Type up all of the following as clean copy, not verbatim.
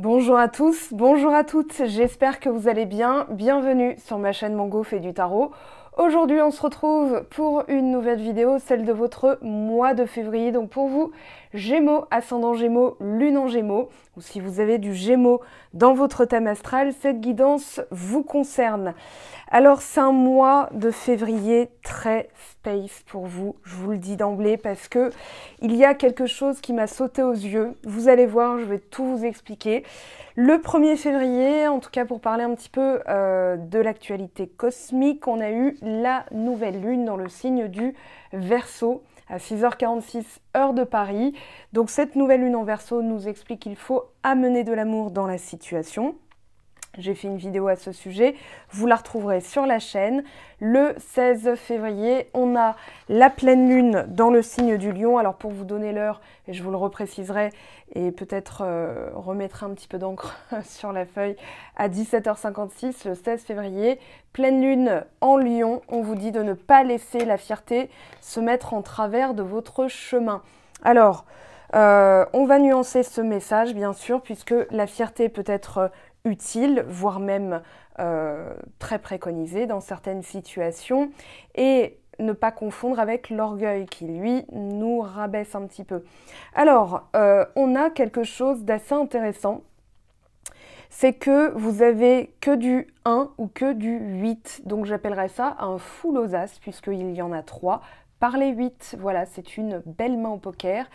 Bonjour à tous, bonjour à toutes, j'espère que vous allez bien. Bienvenue sur ma chaîne Mango fait du tarot. Aujourd'hui, on se retrouve pour une nouvelle vidéo, celle de votre mois de février. Donc pour vous, Gémeaux, ascendant Gémeaux, Lune en Gémeaux, ou si vous avez du Gémeaux dans votre thème astral, cette guidance vous concerne. Alors c'est un mois de février très space pour vous, je vous le dis d'emblée, parce que il y a quelque chose qui m'a sauté aux yeux. Vous allez voir, je vais tout vous expliquer. Le 1er février, en tout cas pour parler un petit peu de l'actualité cosmique, on a eu la nouvelle lune dans le signe du Verseau à 6h46 heure de Paris. Donc cette nouvelle lune en Verseau nous explique qu'il faut amener de l'amour dans la situation. J'ai fait une vidéo à ce sujet, vous la retrouverez sur la chaîne. Le 16 février, on a la pleine lune dans le signe du Lion. Alors pour vous donner l'heure, et je vous le repréciserai, et peut-être remettrai un petit peu d'encre sur la feuille, à 17h56, le 16 février, pleine lune en Lion. On vous dit de ne pas laisser la fierté se mettre en travers de votre chemin. Alors, on va nuancer ce message, bien sûr, puisque la fierté peut être utile, voire même très préconisé dans certaines situations, et ne pas confondre avec l'orgueil qui, lui, nous rabaisse un petit peu. Alors, on a quelque chose d'assez intéressant, c'est que vous avez que du 1 ou que du 8, donc j'appellerais ça un full aux as, puisqu'il y en a 3. Par les 8, voilà, c'est une belle main au poker.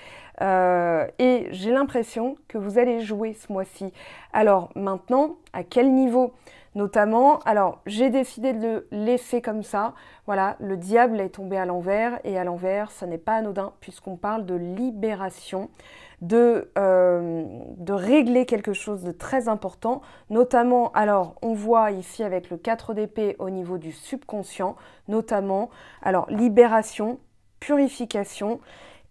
Et j'ai l'impression que vous allez jouer ce mois-ci. Alors maintenant, à quel niveau notamment? Alors, j'ai décidé de le laisser comme ça. Voilà, le diable est tombé à l'envers. Et à l'envers, ça n'est pas anodin puisqu'on parle de libération, de régler quelque chose de très important. Notamment, alors, on voit ici avec le 4 d'épée au niveau du subconscient, notamment, alors, libération, purification,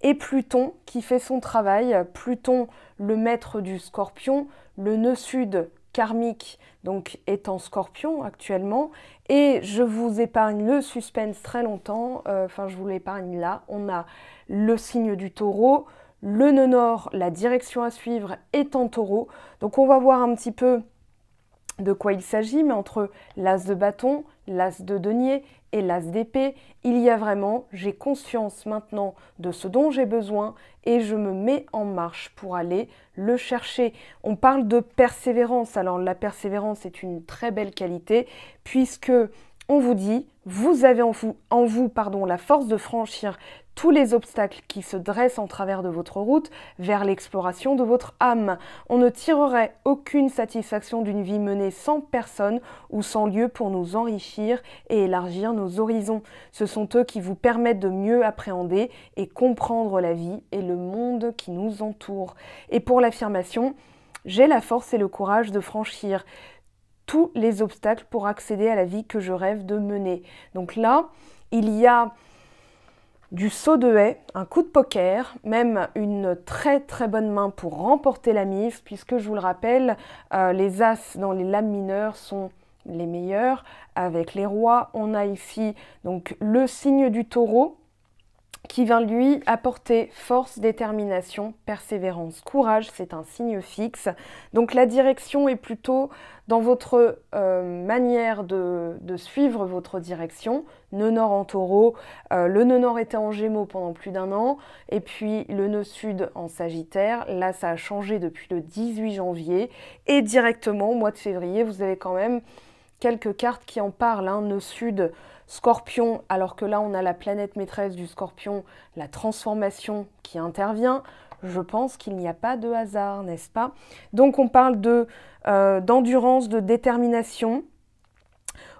et Pluton qui fait son travail. Pluton, le maître du Scorpion, le nœud sud karmique, donc est en Scorpion actuellement. Et je vous épargne le suspense très longtemps, je vous l'épargne là. On a le signe du Taureau, le nœud nord, la direction à suivre est en Taureau. Donc on va voir un petit peu de quoi il s'agit, mais entre l'as de bâton, l'as de denier et l'as d'épée, il y a vraiment, j'ai conscience maintenant de ce dont j'ai besoin et je me mets en marche pour aller le chercher. On parle de persévérance. Alors la persévérance est une très belle qualité puisque on vous dit, vous avez en vous la force de franchir tous les obstacles qui se dressent en travers de votre route vers l'exploration de votre âme. On ne tirerait aucune satisfaction d'une vie menée sans personne ou sans lieu pour nous enrichir et élargir nos horizons. Ce sont eux qui vous permettent de mieux appréhender et comprendre la vie et le monde qui nous entoure. Et pour l'affirmation, j'ai la force et le courage de franchir tous les obstacles pour accéder à la vie que je rêve de mener. Donc là, il y a du saut de haie, un coup de poker, même une très très bonne main pour remporter la mise, puisque je vous le rappelle, les as dans les lames mineures sont les meilleurs. Avec les rois, on a ici donc le signe du Taureau, qui vient lui apporter force, détermination, persévérance, courage, c'est un signe fixe. Donc la direction est plutôt dans votre manière de suivre votre direction. Nœud nord en Taureau, le nœud nord était en Gémeaux pendant plus d'1 an, et puis le nœud sud en Sagittaire. Là, ça a changé depuis le 18 janvier, et directement au mois de février, vous avez quand même quelques cartes qui en parlent, hein. Nœud sud, Scorpion, alors que là on a la planète maîtresse du Scorpion, la transformation qui intervient. Je pense qu'il n'y a pas de hasard, n'est-ce pas? Donc on parle d'endurance, de détermination.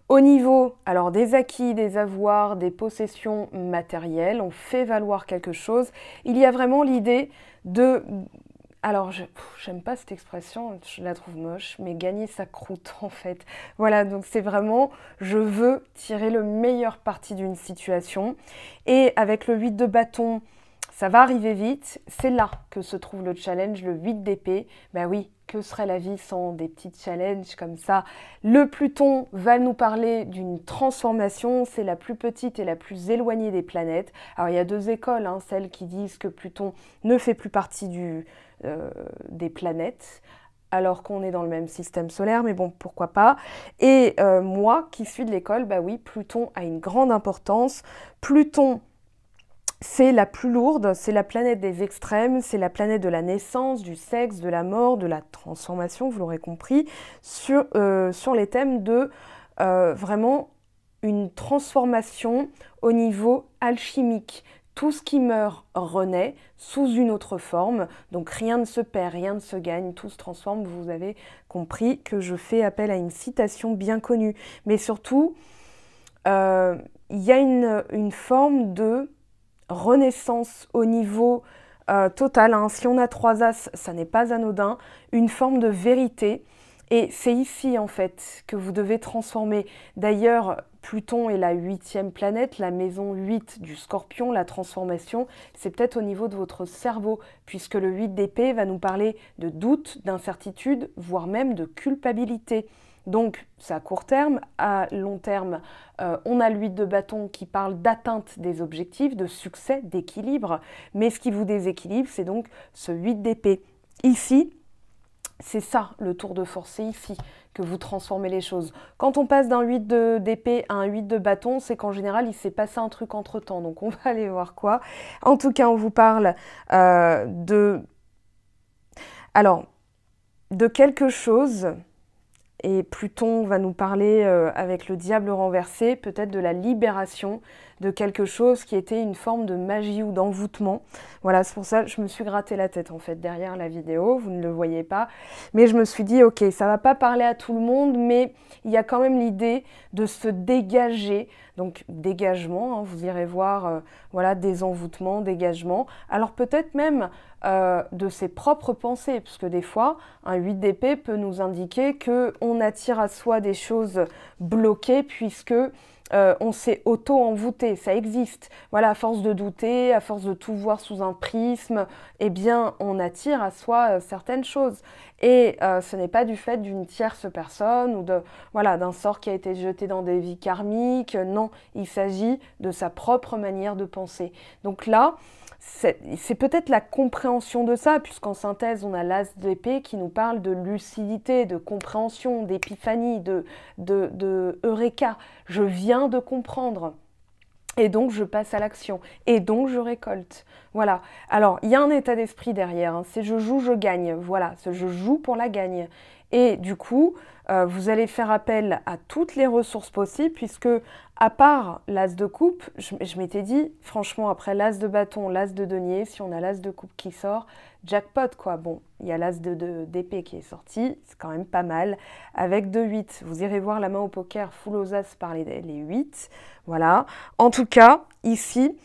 Au niveau alors des acquis, des avoirs, des possessions matérielles, on fait valoir quelque chose. Il y a vraiment l'idée de... Alors, j'aime pas cette expression, je la trouve moche, mais gagner sa croûte en fait. Voilà, donc c'est vraiment, je veux tirer le meilleur parti d'une situation. Et avec le 8 de bâton, ça va arriver vite. C'est là que se trouve le challenge, le 8 d'épée. Ben oui, que serait la vie sans des petits challenges comme ça? Le Pluton va nous parler d'une transformation. C'est la plus petite et la plus éloignée des planètes. Alors, il y a deux écoles, hein, celles qui disent que Pluton ne fait plus partie des planètes, alors qu'on est dans le même système solaire, mais bon, pourquoi pas. Et moi, qui suis de l'école, bah oui, Pluton a une grande importance. Pluton, c'est la plus lourde, c'est la planète des extrêmes, c'est la planète de la naissance, du sexe, de la mort, de la transformation, vous l'aurez compris, sur les thèmes de vraiment une transformation au niveau alchimique. Tout ce qui meurt renaît sous une autre forme, donc rien ne se perd, rien ne se gagne, tout se transforme. Vous avez compris que je fais appel à une citation bien connue. Mais surtout, il y a une forme de renaissance au niveau total. Hein. Si on a 3 as, ça n'est pas anodin. Une forme de vérité. Et c'est ici, en fait, que vous devez transformer. D'ailleurs, Pluton est la 8e planète, la maison 8 du Scorpion, la transformation, c'est peut-être au niveau de votre cerveau, puisque le 8 d'épée va nous parler de doute, d'incertitude, voire même de culpabilité. Donc, c'est à court terme. À long terme, on a le 8 de bâton qui parle d'atteinte des objectifs, de succès, d'équilibre. Mais ce qui vous déséquilibre, c'est donc ce 8 d'épée. Ici, c'est ça le tour de force, c'est ici que vous transformez les choses. Quand on passe d'un 8 d'épée à un 8 de bâton, c'est qu'en général, il s'est passé un truc entre-temps. Donc on va aller voir quoi. En tout cas, on vous parle de quelque chose. Et Pluton va nous parler avec le diable renversé, peut-être de la libération de quelque chose qui était une forme de magie ou d'envoûtement. Voilà, c'est pour ça que je me suis gratté la tête en fait derrière la vidéo, vous ne le voyez pas. Mais je me suis dit, ok, ça va pas parler à tout le monde, mais il y a quand même l'idée de se dégager. Donc dégagement, hein, vous irez voir, voilà, désenvoûtement, dégagement. Alors peut-être même de ses propres pensées, parce que des fois, un 8 d'épée peut nous indiquer qu'on attire à soi des choses bloquées, puisque on s'est auto-envoûté, ça existe. Voilà, à force de douter, à force de tout voir sous un prisme, eh bien, on attire à soi certaines choses. Et ce n'est pas du fait d'une tierce personne ou voilà, d'un sort qui a été jeté dans des vies karmiques. Non, il s'agit de sa propre manière de penser. Donc là, c'est peut-être la compréhension de ça, puisqu'en synthèse, on a l'as d'épée qui nous parle de lucidité, de compréhension, d'épiphanie, de eureka. Je viens de comprendre. Et donc, je passe à l'action. Et donc, je récolte. Voilà. Alors, il y a un état d'esprit derrière. Hein. C'est je joue, je gagne. Voilà. Je joue pour la gagne. Et du coup, vous allez faire appel à toutes les ressources possibles, puisque, à part l'as de coupe, je m'étais dit, franchement, après l'as de bâton, l'as de denier, si on a l'as de coupe qui sort, jackpot, quoi. Bon, il y a l'as d'épée qui est sorti, c'est quand même pas mal, avec 2-8. Vous irez voir la main au poker full aux as par les 8. Voilà. En tout cas, ici,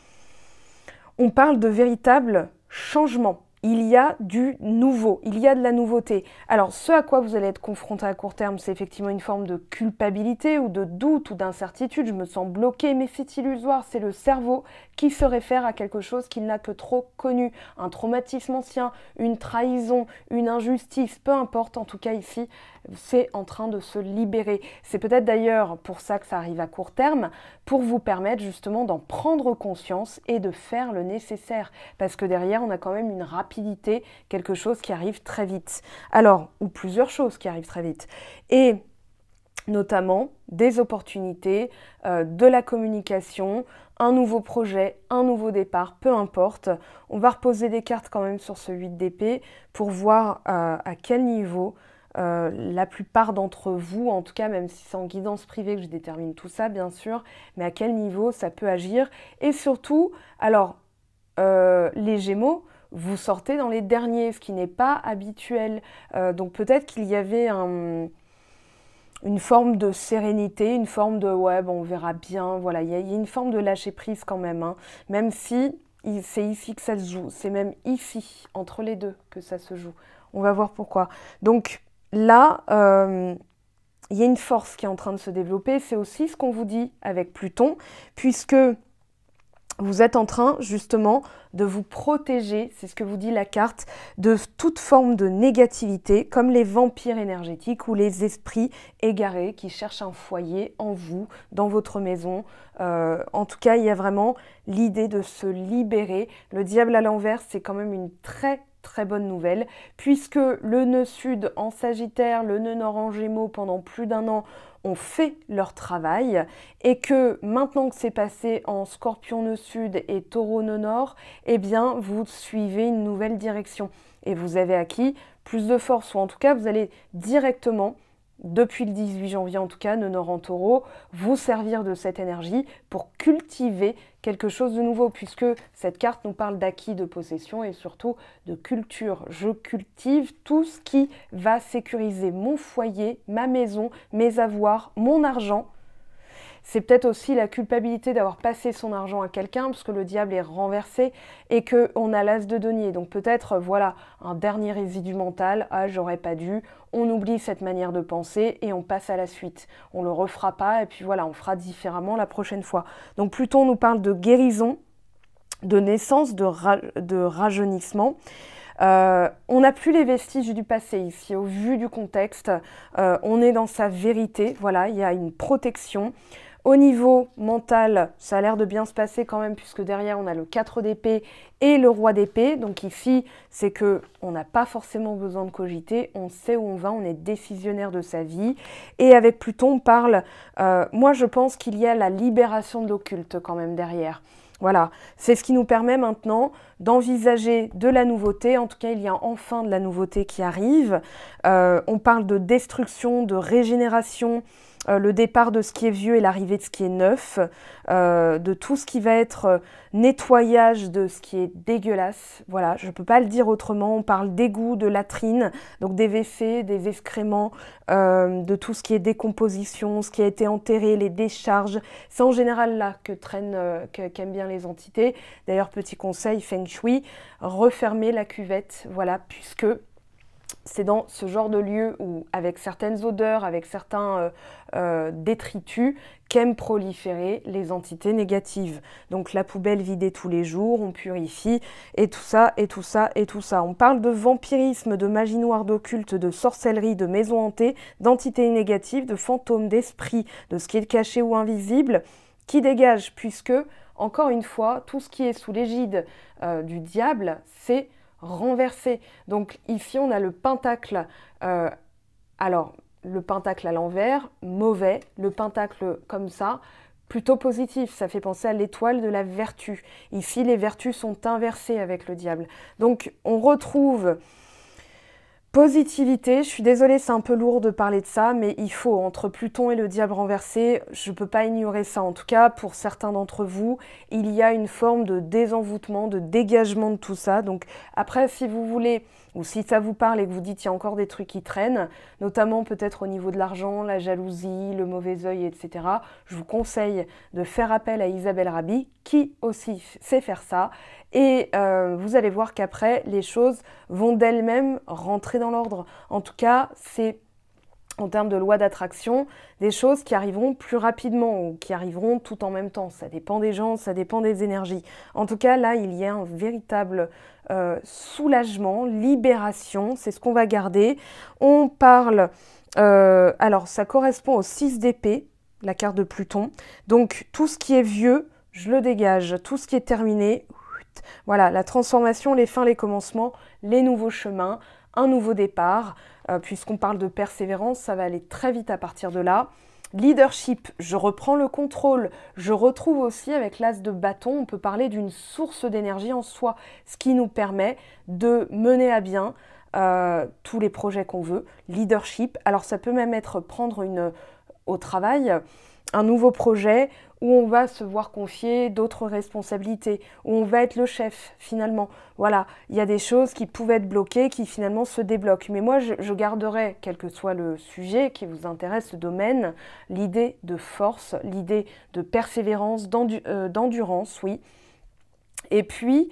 on parle de véritable changement. Il y a du nouveau, il y a de la nouveauté. Alors, ce à quoi vous allez être confronté à court terme, c'est effectivement une forme de culpabilité ou de doute ou d'incertitude. Je me sens bloqué, mais c'est illusoire. C'est le cerveau qui se réfère à quelque chose qu'il n'a que trop connu. Un traumatisme ancien, une trahison, une injustice, peu importe. En tout cas, ici, c'est en train de se libérer. C'est peut-être d'ailleurs pour ça que ça arrive à court terme, pour vous permettre justement d'en prendre conscience et de faire le nécessaire. Parce que derrière, on a quand même une rapidité, quelque chose qui arrive très vite. Alors, ou plusieurs choses qui arrivent très vite. Et notamment des opportunités, de la communication, un nouveau projet, un nouveau départ, peu importe. On va reposer des cartes quand même sur ce 8 d'épée pour voir à quel niveau la plupart d'entre vous, en tout cas, même si c'est en guidance privée que je détermine tout ça, bien sûr, mais à quel niveau ça peut agir. Et surtout, alors, les Gémeaux, vous sortez dans les derniers, ce qui n'est pas habituel. Donc peut-être qu'il y avait une forme de sérénité, une forme de « ouais, bon, on verra bien », voilà, il y a une forme de lâcher-prise quand même, hein, même si c'est ici que ça se joue, c'est même ici, entre les deux, que ça se joue. On va voir pourquoi. Donc là, il y a une force qui est en train de se développer, c'est aussi ce qu'on vous dit avec Pluton, puisque vous êtes en train justement de vous protéger, c'est ce que vous dit la carte, de toute forme de négativité, comme les vampires énergétiques ou les esprits égarés qui cherchent un foyer en vous, dans votre maison. En tout cas, il y a vraiment l'idée de se libérer. Le diable à l'envers, c'est quand même une très très bonne nouvelle, puisque le nœud sud en Sagittaire, le nœud nord en Gémeaux pendant plus d'1 an ont fait leur travail, et que maintenant que c'est passé en Scorpion nœud sud et Taureau nœud nord, eh bien vous suivez une nouvelle direction. Et vous avez acquis plus de force, ou en tout cas vous allez directement, depuis le 18 janvier en tout cas, nœud nord en Taureau, vous servir de cette énergie pour cultiver quelque chose de nouveau, puisque cette carte nous parle d'acquis, de possession et surtout de culture. Je cultive tout ce qui va sécuriser mon foyer, ma maison, mes avoirs, mon argent. C'est peut-être aussi la culpabilité d'avoir passé son argent à quelqu'un, parce que le diable est renversé et qu'on a l'as de denier. Donc peut-être, voilà, un dernier résidu mental, ah j'aurais pas dû, on oublie cette manière de penser et on passe à la suite. On le refera pas et puis voilà, on fera différemment la prochaine fois. Donc Pluton nous parle de guérison, de naissance, de rajeunissement. On n'a plus les vestiges du passé ici, au vu du contexte, on est dans sa vérité, voilà, il y a une protection. Au niveau mental, ça a l'air de bien se passer quand même, puisque derrière on a le 4 d'épée et le roi d'épée. Donc ici, c'est que on n'a pas forcément besoin de cogiter, on sait où on va, on est décisionnaire de sa vie. Et avec Pluton, on parle, moi je pense qu'il y a la libération de l'occulte quand même derrière. Voilà, c'est ce qui nous permet maintenant d'envisager de la nouveauté. En tout cas, il y a enfin de la nouveauté qui arrive. On parle de destruction, de régénération, le départ de ce qui est vieux et l'arrivée de ce qui est neuf, de tout ce qui va être nettoyage de ce qui est dégueulasse. Voilà, je ne peux pas le dire autrement. On parle d'égout, de latrines, donc des WC, des excréments, de tout ce qui est décomposition, ce qui a été enterré, les décharges. C'est en général là qu'aiment bien les entités. D'ailleurs, petit conseil Feng Shui, refermer la cuvette, voilà, puisque c'est dans ce genre de lieu où, avec certaines odeurs, avec certains détritus, qu'aiment proliférer les entités négatives. Donc la poubelle vidée tous les jours, on purifie, et tout ça, et tout ça, et tout ça. On parle de vampirisme, de magie noire, d'occulte, de sorcellerie, de maisons hantées, d'entités négatives, de fantômes, d'esprits, de ce qui est caché ou invisible, qui dégage, puisque, encore une fois, tout ce qui est sous l'égide du diable, c'est renversé. Donc ici, on a le pentacle. Alors, le pentacle à l'envers, mauvais. Le pentacle comme ça, plutôt positif. Ça fait penser à l'étoile de la vertu. Ici, les vertus sont inversées avec le diable. Donc, on retrouve positivité. Je suis désolée, c'est un peu lourd de parler de ça, mais il faut, entre Pluton et le diable renversé, je ne peux pas ignorer ça. En tout cas, pour certains d'entre vous, il y a une forme de désenvoûtement, de dégagement de tout ça. Donc après, si vous voulez, ou si ça vous parle et que vous dites qu'il y a encore des trucs qui traînent, notamment peut-être au niveau de l'argent, la jalousie, le mauvais œil, etc., je vous conseille de faire appel à Isabelle Rabi, qui aussi sait faire ça. Et vous allez voir qu'après, les choses vont d'elles-mêmes rentrer dans l'ordre. En tout cas, c'est, en termes de loi d'attraction, des choses qui arriveront plus rapidement ou qui arriveront tout en même temps. Ça dépend des gens, ça dépend des énergies. En tout cas, là, il y a un véritable soulagement, libération, c'est ce qu'on va garder. On parle, alors ça correspond au 6 d'épée, la carte de Pluton. Donc tout ce qui est vieux, je le dégage. Tout ce qui est terminé, voilà, la transformation, les fins, les commencements, les nouveaux chemins, un nouveau départ. Puisqu'on parle de persévérance, ça va aller très vite à partir de là. Leadership, je reprends le contrôle. Je retrouve aussi avec l'as de bâton, on peut parler d'une source d'énergie en soi, ce qui nous permet de mener à bien tous les projets qu'on veut. Leadership, alors ça peut même être prendre au travail un nouveau projet où on va se voir confier d'autres responsabilités, où on va être le chef finalement. Voilà, il y a des choses qui pouvaient être bloquées, qui finalement se débloquent. Mais moi, je garderai, quel que soit le sujet qui vous intéresse, ce domaine, l'idée de force, l'idée de persévérance, d'endurance, oui. Et puis,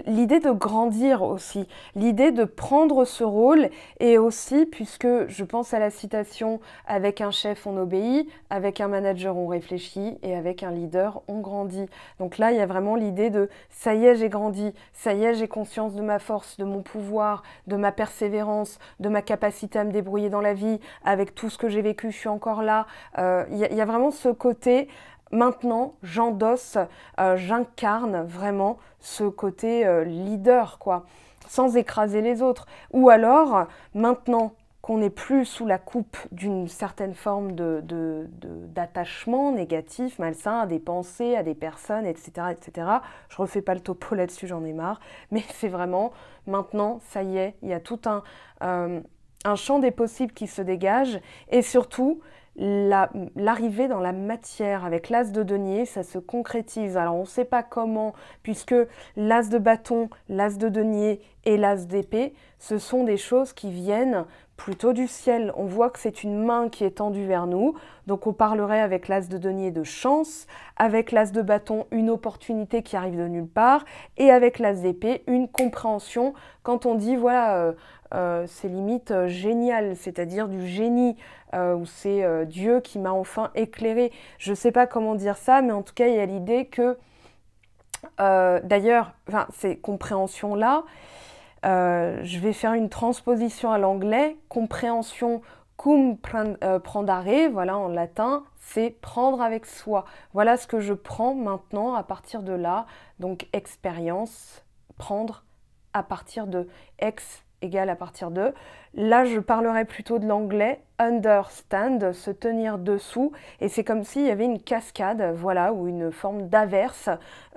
l'idée de grandir aussi, l'idée de prendre ce rôle, et aussi, puisque je pense à la citation « avec un chef on obéit, avec un manager on réfléchit, et avec un leader on grandit ». Donc là, il y a vraiment l'idée de « ça y est, j'ai grandi, ça y est, j'ai conscience de ma force, de mon pouvoir, de ma persévérance, de ma capacité à me débrouiller dans la vie, avec tout ce que j'ai vécu, je suis encore là ». Il y a vraiment ce côté maintenant, j'endosse, j'incarne vraiment ce côté leader, quoi, sans écraser les autres. Ou alors, maintenant qu'on n'est plus sous la coupe d'une certaine forme d'attachement négatif, malsain, à des pensées, à des personnes, etc., etc. Je refais pas le topo là-dessus, j'en ai marre. Mais c'est vraiment, maintenant, ça y est, il y a tout un champ des possibles qui se dégage. Et surtout, l'arrivée dans la matière avec l'as de denier, ça se concrétise. Alors on ne sait pas comment, puisque l'as de bâton, l'as de denier et l'as d'épée, ce sont des choses qui viennent plutôt du ciel. On voit que c'est une main qui est tendue vers nous, donc on parlerait avec l'as de denier de chance, avec l'as de bâton une opportunité qui arrive de nulle part, et avec l'as d'épée une compréhension quand on dit voilà, c'est limite génial, c'est-à-dire du génie, où c'est Dieu qui m'a enfin éclairé. Je ne sais pas comment dire ça, mais en tout cas il y a l'idée que, d'ailleurs, enfin, ces compréhensions-là, je vais faire une transposition à l'anglais. Compréhension cum prendere, voilà en latin, c'est prendre avec soi. Voilà ce que je prends maintenant à partir de là. Donc expérience, prendre à partir de, ex égale à partir de. Là, je parlerai plutôt de l'anglais, understand, se tenir dessous. Et c'est comme s'il y avait une cascade, voilà, ou une forme d'averse,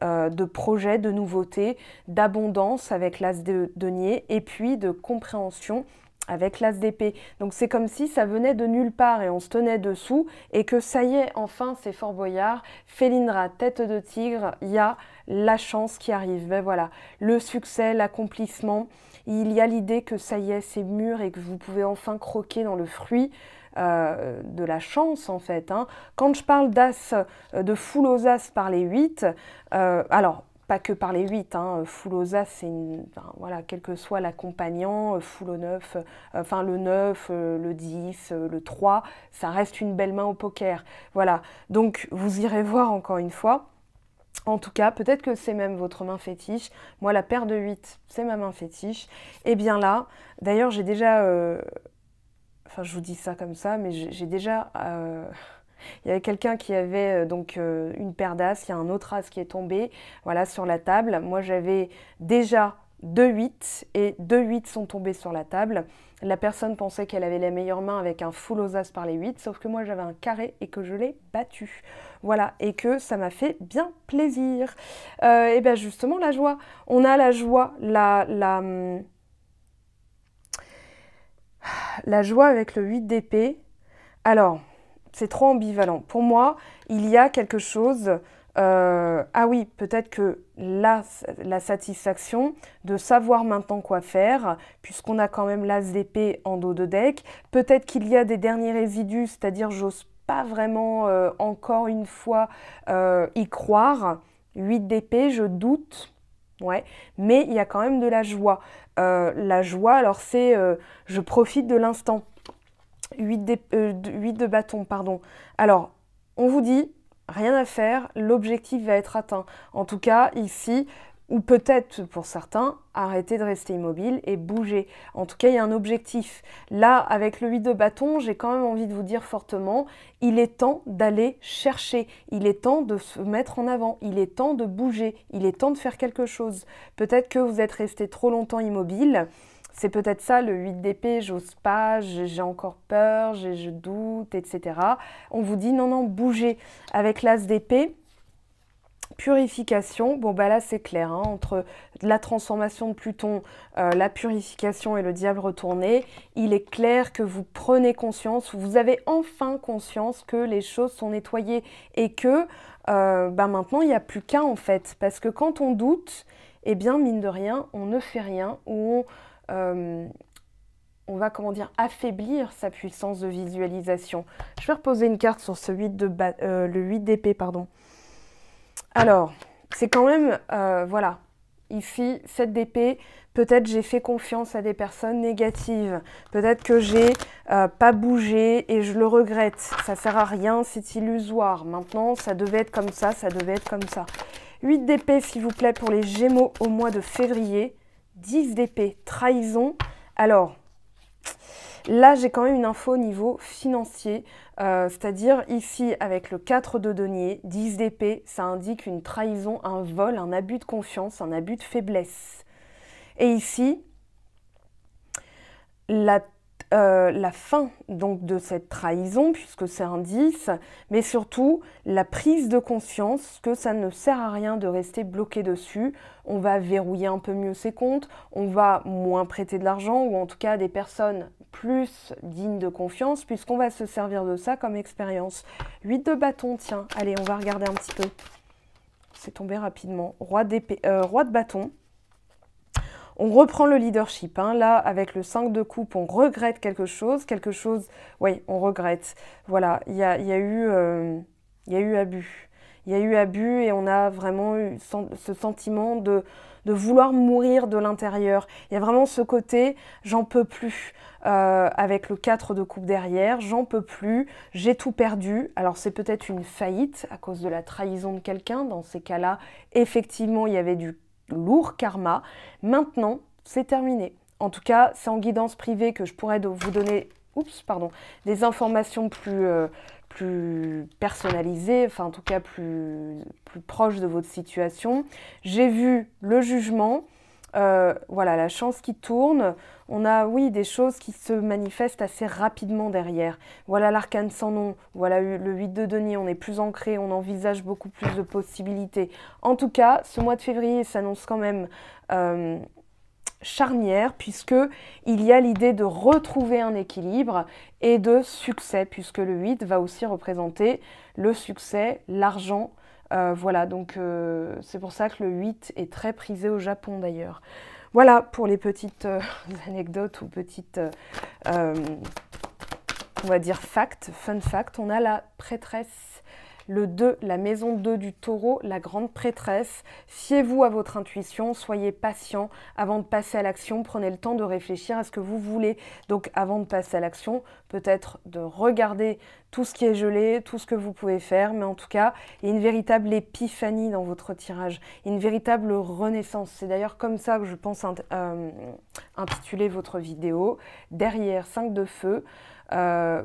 de projet, de nouveauté, d'abondance avec l'as de denier, et puis de compréhension avec l'as d'épée. Donc c'est comme si ça venait de nulle part et on se tenait dessous et que ça y est, enfin c'est Fort Boyard, Felindra, tête de tigre, il y a la chance qui arrive. Ben voilà, le succès, l'accomplissement, il y a l'idée que ça y est, c'est mûr et que vous pouvez enfin croquer dans le fruit de la chance en fait. Hein. Quand je parle d'as, de full aux as par les 8, alors pas que par les 8, hein, full aux as, c'est enfin, voilà, quel que soit l'accompagnant, full au 9, enfin le 9, le 10, le 3, ça reste une belle main au poker. Voilà, donc vous irez voir encore une fois. En tout cas, peut-être que c'est même votre main fétiche. Moi, la paire de 8, c'est ma main fétiche. Et bien là, d'ailleurs, j'ai déjà... Enfin, je vous dis ça comme ça, mais j'ai déjà... Il y avait quelqu'un qui avait donc une paire d'as, il y a un autre as qui est tombé, voilà, sur la table. Moi, j'avais déjà 2 8 et 2 8 sont tombés sur la table. La personne pensait qu'elle avait la meilleure main avec un full aux as par les 8, sauf que moi, j'avais un carré et que je l'ai battu. Voilà, et que ça m'a fait bien plaisir. Et bien justement, la joie. On a la joie, la joie avec le 8 d'épée. Alors... c'est trop ambivalent. Pour moi, il y a quelque chose... ah oui, peut-être que la satisfaction de savoir maintenant quoi faire, puisqu'on a quand même l'as d'épée en dos de deck. Peut-être qu'il y a des derniers résidus, c'est-à-dire j'ose pas vraiment encore une fois y croire. 8 d'épée, je doute. Ouais, mais il y a quand même de la joie. La joie, alors c'est je profite de l'instant. 8 de bâton, pardon. Alors, on vous dit, rien à faire, l'objectif va être atteint. En tout cas, ici, ou peut-être pour certains, arrêter de rester immobile et bouger. En tout cas, il y a un objectif. Là, avec le 8 de bâton, j'ai quand même envie de vous dire fortement, il est temps d'aller chercher, il est temps de se mettre en avant, il est temps de bouger, il est temps de faire quelque chose. Peut-être que vous êtes resté trop longtemps immobile. C'est peut-être ça, le 8 d'épée, j'ose pas, j'ai encore peur, je doute, etc. On vous dit non, non, bougez. Avec l'as d'épée, purification, bon bah là c'est clair, hein, entre la transformation de Pluton, la purification et le diable retourné, il est clair que vous prenez conscience, vous avez enfin conscience que les choses sont nettoyées et que bah maintenant il n'y a plus qu'un en fait. Parce que quand on doute, eh bien mine de rien, on ne fait rien ou on va, comment dire, affaiblir sa puissance de visualisation. Je vais reposer une carte sur ce 8 le 8 d'épée, pardon. Alors, c'est quand même, voilà, ici, 7 d'épée, peut-être j'ai fait confiance à des personnes négatives, peut-être que j'ai pas bougé et je le regrette, ça sert à rien, c'est illusoire, maintenant ça devait être comme ça devait être comme ça. 8 d'épée, s'il vous plaît, pour les Gémeaux au mois de février. 10 d'épée, trahison. Alors, Là, j'ai quand même une info au niveau financier, c'est-à-dire ici, avec le 4 de denier, 10 d'épée, ça indique une trahison, un vol, un abus de confiance, un abus de faiblesse. Et ici, la fin donc de cette trahison, puisque c'est un 10, mais surtout la prise de conscience que ça ne sert à rien de rester bloqué dessus. On va verrouiller un peu mieux ses comptes, on va moins prêter de l'argent, ou en tout cas à des personnes plus dignes de confiance, puisqu'on va se servir de ça comme expérience. 8 de bâton, tiens, allez, on va regarder un petit peu. C'est tombé rapidement. Roi de bâton. On reprend le leadership, hein. Là, avec le 5 de coupe, on regrette quelque chose, oui, on regrette. Voilà, il y a eu abus. Il y a eu abus et on a vraiment eu ce sentiment de vouloir mourir de l'intérieur. Il y a vraiment ce côté, j'en peux plus, avec le 4 de coupe derrière, j'en peux plus, j'ai tout perdu. Alors c'est peut-être une faillite à cause de la trahison de quelqu'un. Dans ces cas-là, effectivement, il y avait du lourd karma. Maintenant, c'est terminé. En tout cas, c'est en guidance privée que je pourrais vous donner des informations plus personnalisées, enfin en tout cas plus proches de votre situation. J'ai vu le jugement, voilà, la chance qui tourne. On a, oui, des choses qui se manifestent assez rapidement derrière. Voilà l'arcane sans nom, voilà le 8 de denier, on est plus ancré, on envisage beaucoup plus de possibilités. En tout cas, ce mois de février s'annonce quand même charnière, puisque il y a l'idée de retrouver un équilibre et de succès, puisque le 8 va aussi représenter le succès, l'argent. Voilà, donc c'est pour ça que le 8 est très prisé au Japon d'ailleurs. Voilà pour les petites anecdotes ou petites, on va dire fun fact. On a la prêtresse, le 2, la maison 2 du taureau, la grande prêtresse. Fiez-vous à votre intuition, soyez patient avant de passer à l'action. Prenez le temps de réfléchir à ce que vous voulez. Donc avant de passer à l'action, peut-être de regarder tout ce qui est gelé, tout ce que vous pouvez faire. Mais en tout cas, il y a une véritable épiphanie dans votre tirage, une véritable renaissance. C'est d'ailleurs comme ça que je pense intituler votre vidéo. Derrière 5 de feu.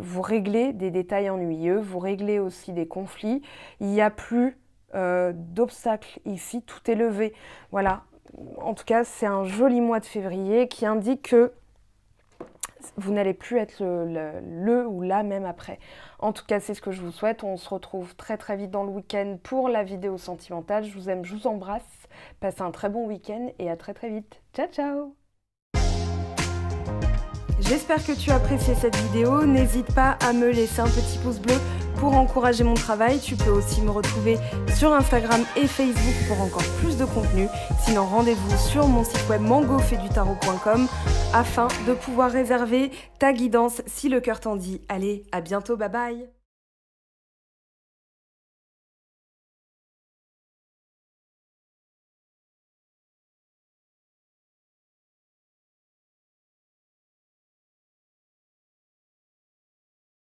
Vous réglez des détails ennuyeux, vous réglez aussi des conflits. Il n'y a plus d'obstacles ici, tout est levé. Voilà, en tout cas, c'est un joli mois de février qui indique que vous n'allez plus être le ou la même après. En tout cas, c'est ce que je vous souhaite. On se retrouve très très vite dans le week-end pour la vidéo sentimentale. Je vous aime, je vous embrasse. Passez un très bon week-end et à très très vite. Ciao, ciao! J'espère que tu as apprécié cette vidéo. N'hésite pas à me laisser un petit pouce bleu pour encourager mon travail. Tu peux aussi me retrouver sur Instagram et Facebook pour encore plus de contenu. Sinon, rendez-vous sur mon site web mangofaidutarot.com afin de pouvoir réserver ta guidance si le cœur t'en dit. Allez, à bientôt, bye bye!